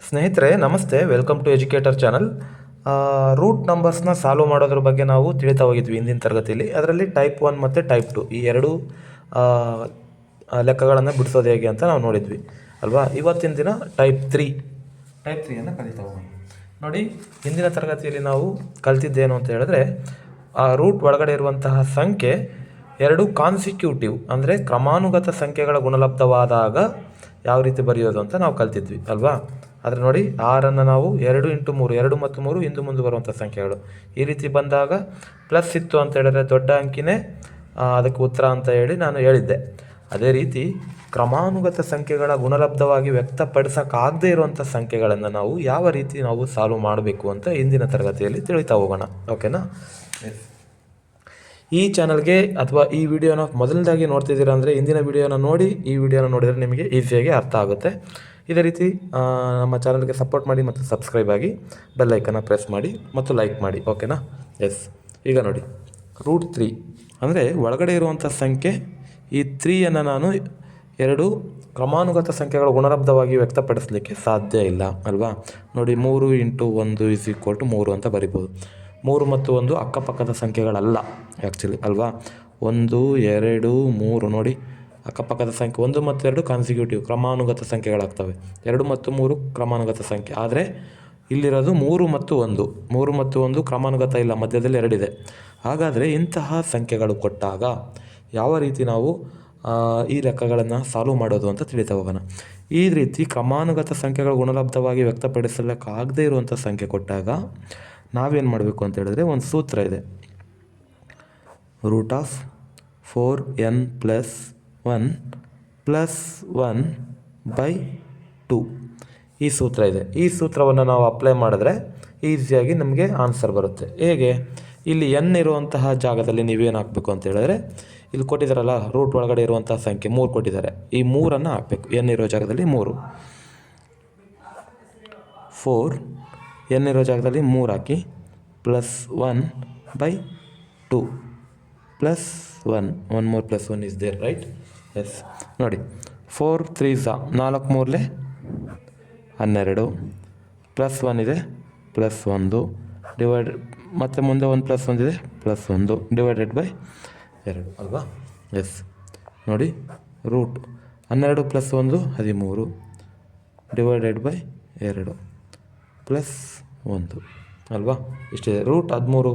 ಸ್ನೇಹಿತರೆ ನಮಸ್ತೆ, welcome to educator channel. Root ನಂಬರ್ಸ್ನ ಸಾಲ್ವ್ ಮಾಡೋದ್ರ ಬಗ್ಗೆ ನಾವು ತಿಳಿತಾ ಹೋಗಿದ್ವಿ ಹಿಂದಿನ ತರಗತಿಯಲ್ಲಿ. ಅದರಲ್ಲಿ ಟೈಪ್ 1 ಮತ್ತು ಟೈಪ್ 2 ಈ ಎರಡು ಲೆಕ್ಕಗಳನ್ನು ಬಿಡಿಸೋದು ಹೇಗೆ ಅಂತ ನಾವು ನೋಡಿದ್ವಿ ಅಲ್ವಾ. ಇವತ್ತಿನ ದಿನ ಟೈಪ್ 3 ಕಲಿತಾ ಹೋಗೋಣ. ನೋಡಿ, ಹಿಂದಿನ ತರಗತಿಯಲ್ಲಿ ನಾವು ಕಲಿತಿದ್ದೇನು ಅಂತ ಹೇಳಿದ್ರೆ, ಆ ರೂಟ್ ಒಳಗಡೆ ಇರುವಂತಹ ಸಂಖ್ಯೆ ಎರಡು ಕಾನ್ಸಿಕ್ಯೂಟಿವ್ ಅಂದರೆ ಕ್ರಮಾನುಗತ ಸಂಖ್ಯೆಗಳ ಗುಣಲಬ್ಧವಾದಾಗ ಯಾವ ರೀತಿ ಬರೆಯೋದು ಅಂತ ನಾವು ಕಲ್ತಿದ್ವಿ ಅಲ್ವಾ. ಆದರೆ ನೋಡಿ, 6 ನಾವು 2 × 3, 2 ಮತ್ತು 3 ಹಿಂದೆ ಮುಂದೆ ಬರುವಂಥ ಸಂಖ್ಯೆಗಳು. ಈ ರೀತಿ ಬಂದಾಗ ಪ್ಲಸ್ ಇತ್ತು ಅಂತ ಹೇಳಿದ್ರೆ ದೊಡ್ಡ ಅಂಕಿನೇ ಅದಕ್ಕೆ ಉತ್ತರ ಅಂತ ಹೇಳಿ ನಾನು ಹೇಳಿದ್ದೆ. ಅದೇ ರೀತಿ ಕ್ರಮಾನುಗತ ಸಂಖ್ಯೆಗಳ ಗುಣಲಬ್ಧವಾಗಿ ವ್ಯಕ್ತಪಡಿಸೋಕ್ಕಾಗದೇ ಇರುವಂಥ ಸಂಖ್ಯೆಗಳನ್ನು ನಾವು ಯಾವ ರೀತಿ ನಾವು ಸಾಲ್ವ್ ಮಾಡಬೇಕು ಅಂತ ಹಿಂದಿನ ತರಗತಿಯಲ್ಲಿ ತಿಳಿತಾ ಹೋಗೋಣ. ಓಕೆನಾ. ಈ ಚಾನಲ್ಗೆ ಅಥವಾ ಈ ವಿಡಿಯೋನ ಮೊದಲನೇದಾಗಿ ನೋಡ್ತಿದ್ದೀರಾ ಅಂದರೆ ಹಿಂದಿನ ವಿಡಿಯೋನ ನೋಡಿ ಈ ವಿಡಿಯೋನ ನೋಡಿದರೆ ನಿಮಗೆ ಈಸಿಯಾಗಿ ಅರ್ಥ ಆಗುತ್ತೆ. ಇದೇ ರೀತಿ ನಮ್ಮ ಚಾನಲ್ಗೆ ಸಪೋರ್ಟ್ ಮಾಡಿ ಮತ್ತು ಸಬ್ಸ್ಕ್ರೈಬ್ ಆಗಿ ಬೆಲ್ಲೈಕನ್ನ ಪ್ರೆಸ್ ಮಾಡಿ ಮತ್ತು ಲೈಕ್ ಮಾಡಿ. ಓಕೆನಾ. ಎಸ್, ಈಗ ನೋಡಿ, ರೂಟ್ 3 ಅಂದರೆ ಒಳಗಡೆ ಇರುವಂಥ ಸಂಖ್ಯೆ ಈ 3ಯನ್ನು ನಾನು ಎರಡು ಕ್ರಮಾನುಗತ ಸಂಖ್ಯೆಗಳ ಗುಣಲಬ್ಧವಾಗಿ ವ್ಯಕ್ತಪಡಿಸಲಿಕ್ಕೆ ಸಾಧ್ಯ ಇಲ್ಲ ಅಲ್ವಾ. ನೋಡಿ, 3 × 1 = 3 ಅಂತ ಬರಿಬೋದು. 3 ಮತ್ತು 1 ಅಕ್ಕಪಕ್ಕದ ಸಂಖ್ಯೆಗಳಲ್ಲ ಆ್ಯಕ್ಚುಲಿ ಅಲ್ವಾ. 1, 2, 3 ನೋಡಿ, ಅಕ್ಕಪಕ್ಕದ ಸಂಖ್ಯೆ. 1 ಮತ್ತು 2 ಕಾನ್ಸಿಕ್ಯೂಟಿವ್ ಕ್ರಮಾನುಗತ ಸಂಖ್ಯೆಗಳಾಗ್ತವೆ. 2 ಮತ್ತು 3 ಕ್ರಮಾನುಗತ ಸಂಖ್ಯೆ. ಆದರೆ ಇಲ್ಲಿರೋದು 3 ಮತ್ತು 1. 3 ಮತ್ತು 1 ಕ್ರಮಾನುಗತ ಇಲ್ಲ, ಮಧ್ಯದಲ್ಲಿ 2 ಇದೆ. ಹಾಗಾದರೆ ಇಂತಹ ಸಂಖ್ಯೆಗಳು ಕೊಟ್ಟಾಗ ಯಾವ ರೀತಿ ನಾವು ಈ ಲೆಕ್ಕಗಳನ್ನು ಸಾಲ್ವ್ ಮಾಡೋದು ಅಂತ ತಿಳಿತಾ ಹೋಗೋಣ. ಈ ರೀತಿ ಕ್ರಮಾನುಗತ ಸಂಖ್ಯೆಗಳ ಗುಣಲಬ್ಧವಾಗಿ ವ್ಯಕ್ತಪಡಿಸಲಿಕ್ಕಾಗದೇ ಇರುವಂಥ ಸಂಖ್ಯೆ ಕೊಟ್ಟಾಗ ನಾವೇನು ಮಾಡಬೇಕು ಅಂತ ಹೇಳಿದ್ರೆ, ಒಂದು ಸೂತ್ರ ಇದೆ. √4n + 1 + 1/2 ಈ ಸೂತ್ರ ಇದೆ. ಈ ಸೂತ್ರವನ್ನು ನಾವು ಅಪ್ಲೈ ಮಾಡಿದ್ರೆ ಈಸಿಯಾಗಿ ನಮಗೆ ಆನ್ಸರ್ ಬರುತ್ತೆ. ಹೇಗೆ? ಇಲ್ಲಿ n ಇರುವಂತಹ ಜಾಗದಲ್ಲಿ ನೀವೇನು ಹಾಕಬೇಕು ಅಂತ ಹೇಳಿದ್ರೆ, ಇಲ್ಲಿ ಕೊಟ್ಟಿದ್ದಾರಲ್ಲ ರೂಟ್ ಒಳಗಡೆ ಇರುವಂತಹ ಸಂಖ್ಯೆ 3 ಕೊಟ್ಟಿದ್ದಾರೆ. ಈ 3ಅನ್ನು ಹಾಕಬೇಕು. n ಇರೋ ಜಾಗದಲ್ಲಿ 3. 4 n ಇರೋ ಜಾಗದಲ್ಲಿ 3 ಹಾಕಿ +1/2 +1 1 more +1 is there, right? Yes, ನೋಡಿ, 4 3s 4 3 12 +1 ಇದೆ +1 ಡಿವೈಡ್, ಮತ್ತು ಮುಂದೆ 1 +1 ಇದೆ +1 /2 ಅಲ್ವಾ. ಎಸ್, ನೋಡಿ, ರೂಟ್ 12 + 1 13 /2 +1 ಅಲ್ವಾ. ಇಷ್ಟಿದೆ. ರೂಟ್ 13/2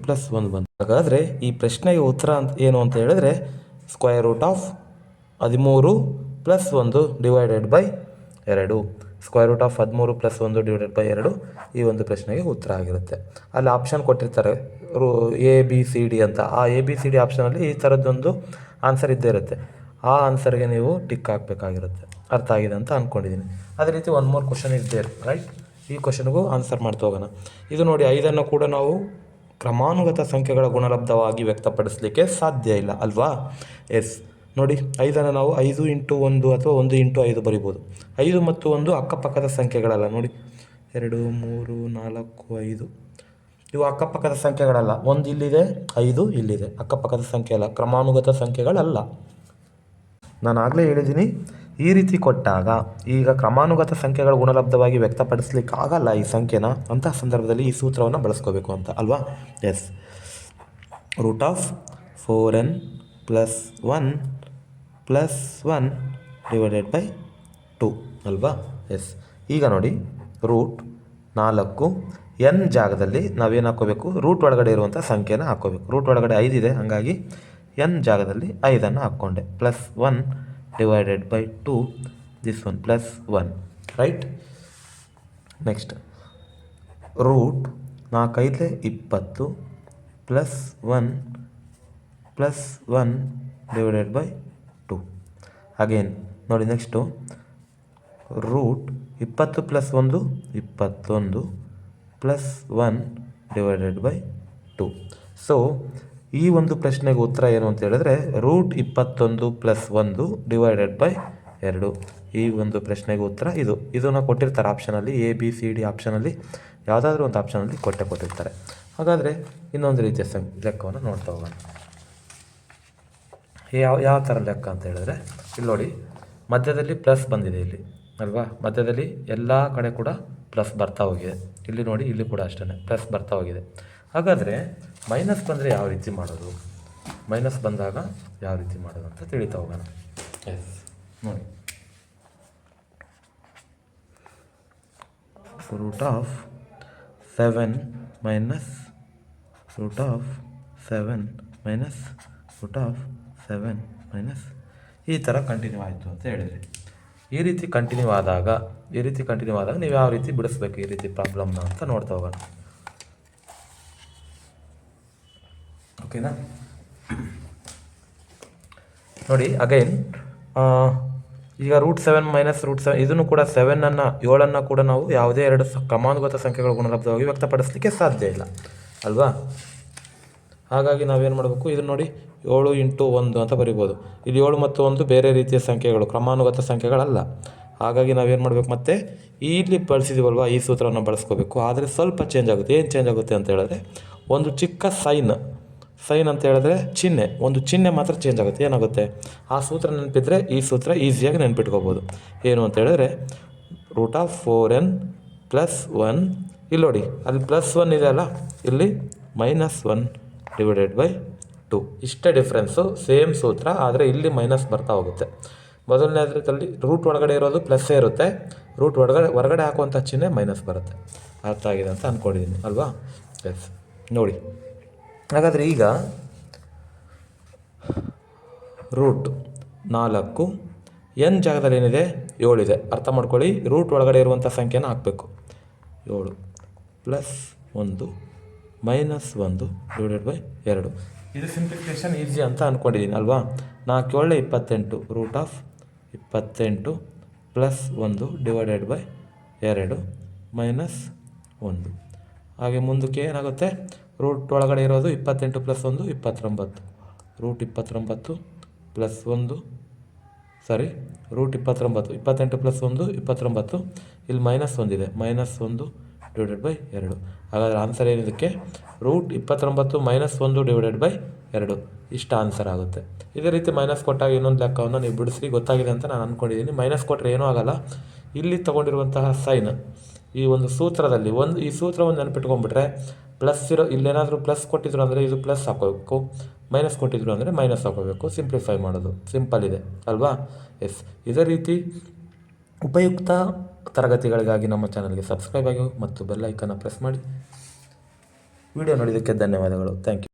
+1 ಬಂತು. ಹಾಗಾದರೆ ಈ ಪ್ರಶ್ನೆಗೆ ಉತ್ತರ ಏನು ಅಂತ ಹೇಳಿದ್ರೆ, √13 + 1 /2 √13 + 1 /2 ಈ ಒಂದು ಪ್ರಶ್ನೆಗೆ ಉತ್ತರ ಆಗಿರುತ್ತೆ. ಅಲ್ಲಿ ಆಪ್ಷನ್ ಕೊಟ್ಟಿರ್ತಾರೆ ABCD ಅಂತ. ಆ ABCD ಆಪ್ಷನಲ್ಲಿ ಈ ಥರದ್ದೊಂದು ಆನ್ಸರ್ ಇದ್ದೇ ಇರುತ್ತೆ. ಆ ಆನ್ಸರ್ಗೆ ನೀವು ಟಿಕ್ ಹಾಕಬೇಕಾಗಿರುತ್ತೆ. ಅರ್ಥ ಆಗಿದೆ ಅಂತ ಅಂದ್ಕೊಂಡಿದ್ದೀನಿ. ಅದೇ ರೀತಿ 1 more question is there, right. ಈ ಕ್ವಶನ್ಗೂ ಆನ್ಸರ್ ಮಾಡ್ತಾ ಹೋಗೋಣ. ಇದು ನೋಡಿ, 5ಅನ್ನು ಕೂಡ ನಾವು ಕ್ರಮಾನುಗತ ಸಂಖ್ಯೆಗಳ ಗುಣಲಬ್ಧವಾಗಿ ವ್ಯಕ್ತಪಡಿಸಲಿಕ್ಕೆ ಸಾಧ್ಯ ಇಲ್ಲ ಅಲ್ವಾ. ಎಸ್, ನೋಡಿ, 5ಅನ್ನು ನಾವು 5 × 1 ಅಥವಾ 1 × 5 ಬರಿಬೋದು. 5 ಮತ್ತು 1 ಅಕ್ಕಪಕ್ಕದ ಸಂಖ್ಯೆಗಳಲ್ಲ. ನೋಡಿ, 2 3 4 5 ಇವು ಅಕ್ಕಪಕ್ಕದ ಸಂಖ್ಯೆಗಳಲ್ಲ. 1 ಇಲ್ಲಿದೆ, 5 ಇಲ್ಲಿದೆ. ಅಕ್ಕಪಕ್ಕದ ಸಂಖ್ಯೆ ಅಲ್ಲ, ಕ್ರಮಾನುಗತ ಸಂಖ್ಯೆಗಳಲ್ಲ. ನಾನು ಆಗಲೇ ಹೇಳಿದ್ದೀನಿ, ಈ ರೀತಿ ಕೊಟ್ಟಾಗ ಈಗ ಕ್ರಮಾನುಗತ ಸಂಖ್ಯೆಗಳ ಗುಣಲಬ್ಧವಾಗಿ ವ್ಯಕ್ತಪಡಿಸ್ಲಿಕ್ಕೆ ಆಗಲ್ಲ ಈ ಸಂಖ್ಯೆನ. ಅಂತಹ ಸಂದರ್ಭದಲ್ಲಿ ಈ ಸೂತ್ರವನ್ನು ಬಳಸ್ಕೋಬೇಕು ಅಂತ ಅಲ್ವಾ. ಎಸ್, √4n + 1 + 1 /2 ಅಲ್ವಾ. ಎಸ್, ಈಗ ನೋಡಿ, ರೂಟ್ 4 n ಜಾಗದಲ್ಲಿ ನಾವೇನು ಹಾಕ್ಕೋಬೇಕು? ರೂಟ್ ಒಳಗಡೆ ಇರುವಂಥ ಸಂಖ್ಯೆನ ಹಾಕ್ಕೋಬೇಕು. ರೂಟ್ ಒಳಗಡೆ 5 ಇದೆ, ಹಾಗಾಗಿ n ಜಾಗದಲ್ಲಿ 5ಅನ್ನು ಹಾಕ್ಕೊಂಡೆ. +1 /2 this one +1, right. Next, root 4 × 5 = 20 +1 /2 again ನೋಡಿ. Next, root 20 + 1 21 +1 /2. ಸೊ ಈ ಒಂದು ಪ್ರಶ್ನೆಗೆ ಉತ್ತರ ಏನು ಅಂತ ಹೇಳಿದ್ರೆ, √21 + 1 /2 ಈ ಒಂದು ಪ್ರಶ್ನೆಗೆ ಉತ್ತರ ಇದು. ಇದನ್ನು ಕೊಟ್ಟಿರ್ತಾರೆ ಆಪ್ಷನಲ್ಲಿ, ABCD ಆಪ್ಷನಲ್ಲಿ ಯಾವುದಾದ್ರೂ ಒಂದು ಆಪ್ಷನಲ್ಲಿ ಕೊಟ್ಟಿರ್ತಾರೆ. ಹಾಗಾದರೆ ಇನ್ನೊಂದು ರೀತಿಯ ಲೆಕ್ಕವನ್ನು ನೋಡ್ತಾ ಹೋಗೋಣ. ಯಾವ ಥರ ಲೆಕ್ಕ ಅಂತ ಹೇಳಿದ್ರೆ, ಇಲ್ಲಿ ನೋಡಿ, ಮಧ್ಯದಲ್ಲಿ ಪ್ಲಸ್ ಬಂದಿದೆ ಇಲ್ಲಿ ಅಲ್ವಾ. ಮಧ್ಯದಲ್ಲಿ ಎಲ್ಲ ಕಡೆ ಕೂಡ ಪ್ಲಸ್ ಬರ್ತಾ ಹೋಗಿದೆ. ಇಲ್ಲಿ ನೋಡಿ, ಇಲ್ಲಿ ಕೂಡ ಅಷ್ಟೇ ಪ್ಲಸ್ ಬರ್ತಾ ಹೋಗಿದೆ. ಹಾಗಾದರೆ ಮೈನಸ್ ಬಂದರೆ ಯಾವ ರೀತಿ ಮಾಡೋದು, ಮೈನಸ್ ಬಂದಾಗ ಯಾವ ರೀತಿ ಮಾಡೋದು ಅಂತ ತಿಳಿತಾ ಹೋಗೋಣ. ಎಸ್, ನೋಡಿ, root of 7 minus root of 7 minus root of 7 minus ಈ ಥರ ಕಂಟಿನ್ಯೂ ಆಯಿತು ಅಂತ ಹೇಳಿದ್ರಿ. ಈ ರೀತಿ ಕಂಟಿನ್ಯೂ ಆದಾಗ ನೀವು ಯಾವ ರೀತಿ ಬಿಡಿಸ್ಬೇಕು ಈ ರೀತಿ ಪ್ರಾಬ್ಲಮ್ನ ಅಂತ ನೋಡ್ತಾ ಹೋಗೋಣ. ಓಕೆನಾ. ನೋಡಿ, ಅಗೈನ್ ಈಗ ರೂಟ್ 7 ಮೈನಸ್ ರೂಟ್ 7 ಇದನ್ನು ಕೂಡ 7 ಕೂಡ ನಾವು ಯಾವುದೇ ಎರಡು ಕ್ರಮಾನುಗತ ಸಂಖ್ಯೆಗಳ ಗುಣಲಬ್ಧವಾಗಿ ವ್ಯಕ್ತಪಡಿಸಲಿಕ್ಕೆ ಸಾಧ್ಯ ಇಲ್ಲ ಅಲ್ವಾ. ಹಾಗಾಗಿ ನಾವೇನು ಮಾಡಬೇಕು, ಇದನ್ನು ನೋಡಿ 7 × 1 ಅಂತ ಬರಿಬೋದು. ಇದು 7 ಮತ್ತು 1 ಬೇರೆ ರೀತಿಯ ಸಂಖ್ಯೆಗಳು, ಕ್ರಮಾನುಗತ ಸಂಖ್ಯೆಗಳಲ್ಲ. ಹಾಗಾಗಿ ನಾವೇನು ಮಾಡಬೇಕು, ಮತ್ತೆ ಇಲ್ಲಿ ಬಳಸಿದೀವಲ್ವ ಈ ಸೂತ್ರವನ್ನು ಬಳಸ್ಕೋಬೇಕು. ಆದರೆ ಸ್ವಲ್ಪ ಚೇಂಜ್ ಆಗುತ್ತೆ. ಏನು ಚೇಂಜ್ ಆಗುತ್ತೆ ಅಂತ ಹೇಳಿದ್ರೆ, ಒಂದು ಚಿಕ್ಕ ಸೈನ್ ಅಂತ ಹೇಳಿದ್ರೆ ಒಂದು ಚಿಹ್ನೆ ಮಾತ್ರ ಚೇಂಜ್ ಆಗುತ್ತೆ. ಏನಾಗುತ್ತೆ, ಆ ಸೂತ್ರ ನೆನಪಿದ್ರೆ ಈ ಸೂತ್ರ ಈಸಿಯಾಗಿ ನೆನ್ಪಿಟ್ಕೋಬೋದು. ಏನು ಅಂತ ಹೇಳಿದ್ರೆ ರೂಟ್ ಆಫ್ 4n + 1, ಇಲ್ಲಿ ನೋಡಿ ಅಲ್ಲಿ +1 ಇದೆ ಅಲ್ಲ, ಇಲ್ಲಿ -1 / 2. ಇಷ್ಟೇ ಡಿಫ್ರೆನ್ಸು, ಸೇಮ್ ಸೂತ್ರ, ಆದರೆ ಇಲ್ಲಿ ಮೈನಸ್ ಬರ್ತಾ ಹೋಗುತ್ತೆ. ಮೊದಲನೇದ್ರಲ್ಲಿ ರೂಟ್ ಒಳಗಡೆ ಇರೋದು ಪ್ಲಸ್ಸೇ ಇರುತ್ತೆ, ರೂಟ್ ಹೊರಗಡೆ ಹಾಕುವಂಥ ಚಿಹ್ನೆ ಮೈನಸ್ ಬರುತ್ತೆ. ಅರ್ಥ ಆಗಿದೆ ಅಂತ ಅಂದ್ಕೊಂಡಿದ್ದೀನಿ ಅಲ್ವಾ. ಎಸ್, ನೋಡಿ, ಹಾಗಾದರೆ ಈಗ ರೂಟ್ 4 n ಜಾಗದಲ್ಲಿ ಏನಿದೆ 7 ಇದೆ. ಅರ್ಥ ಮಾಡ್ಕೊಳ್ಳಿ, ರೂಟ್ ಒಳಗಡೆ ಇರುವಂಥ ಸಂಖ್ಯೆನ ಹಾಕಬೇಕು. 7 + 1 -1 / 2. ಇದು ಸಿಂಪ್ಲಿಫಿಕೇಷನ್ ಈಸಿ ಅಂತ ಅಂದ್ಕೊಂಡಿದ್ದೀನಿ ಅಲ್ವಾ. 4 × 7 = 28, ರೂಟ್ ಆಫ್ 28 + 1 / 2 -1. ಹಾಗೆ ಮುಂದಕ್ಕೆ ಏನಾಗುತ್ತೆ, ರೂಟ್ ಒಳಗಡೆ ಇರೋದು 28 + 1 29, ರೂಟ್ 29 + 1 ರೂಟ್ 29, 28 + 1 29, ಇಲ್ಲಿ -1 ಇದೆ, -1 / 2. ಹಾಗಾದರೆ ಆನ್ಸರ್ ಏನಿದಕ್ಕೆ, ರೂಟ್ 29 -1 / 2. ಇಷ್ಟು ಆನ್ಸರ್ ಆಗುತ್ತೆ. ಇದೇ ರೀತಿ ಮೈನಸ್ ಕೊಟ್ಟಾಗ ಇನ್ನೊಂದು ಲೆಕ್ಕವನ್ನು ನೀವು ಬಿಡಿಸಿ. ಗೊತ್ತಾಗಿದೆ ಅಂತ ನಾನು ಅಂದ್ಕೊಂಡಿದ್ದೀನಿ. ಮೈನಸ್ ಕೊಟ್ಟರೆ ಏನೂ ಆಗೋಲ್ಲ. ಇಲ್ಲಿ ತೊಗೊಂಡಿರುವಂತಹ ಸೈನ್ ಈ ಒಂದು ಸೂತ್ರದಲ್ಲಿ ಈ ಸೂತ್ರವನ್ನು ನೆನಪಿಟ್ಕೊಂಡ್ಬಿಟ್ರೆ, ಇಲ್ಲೇನಾದರೂ ಪ್ಲಸ್ ಕೊಟ್ಟಿದ್ರು ಅಂದರೆ ಇದು ಪ್ಲಸ್ ಹಾಕೋಬೇಕು, ಮೈನಸ್ ಕೊಟ್ಟಿದ್ರು ಅಂದರೆ ಮೈನಸ್ ಹಾಕೋಬೇಕು. ಸಿಂಪ್ಲಿಫೈ ಮಾಡೋದು ಸಿಂಪಲ್ ಇದೆ ಅಲ್ವಾ. ಎಸ್, ಇದೇ ರೀತಿ ಉಪಯುಕ್ತ ತರಗತಿಗಳಿಗಾಗಿ ನಮ್ಮ ಚಾನಲ್ಗೆ ಸಬ್ಸ್ಕ್ರೈಬ್ ಆಗಿ ಮತ್ತು ಬೆಲ್ ಐಕನ್ನ ಪ್ರೆಸ್ ಮಾಡಿ. ವಿಡಿಯೋ ನೋಡಿದ್ದಕ್ಕೆ ಧನ್ಯವಾದಗಳು. Thank you.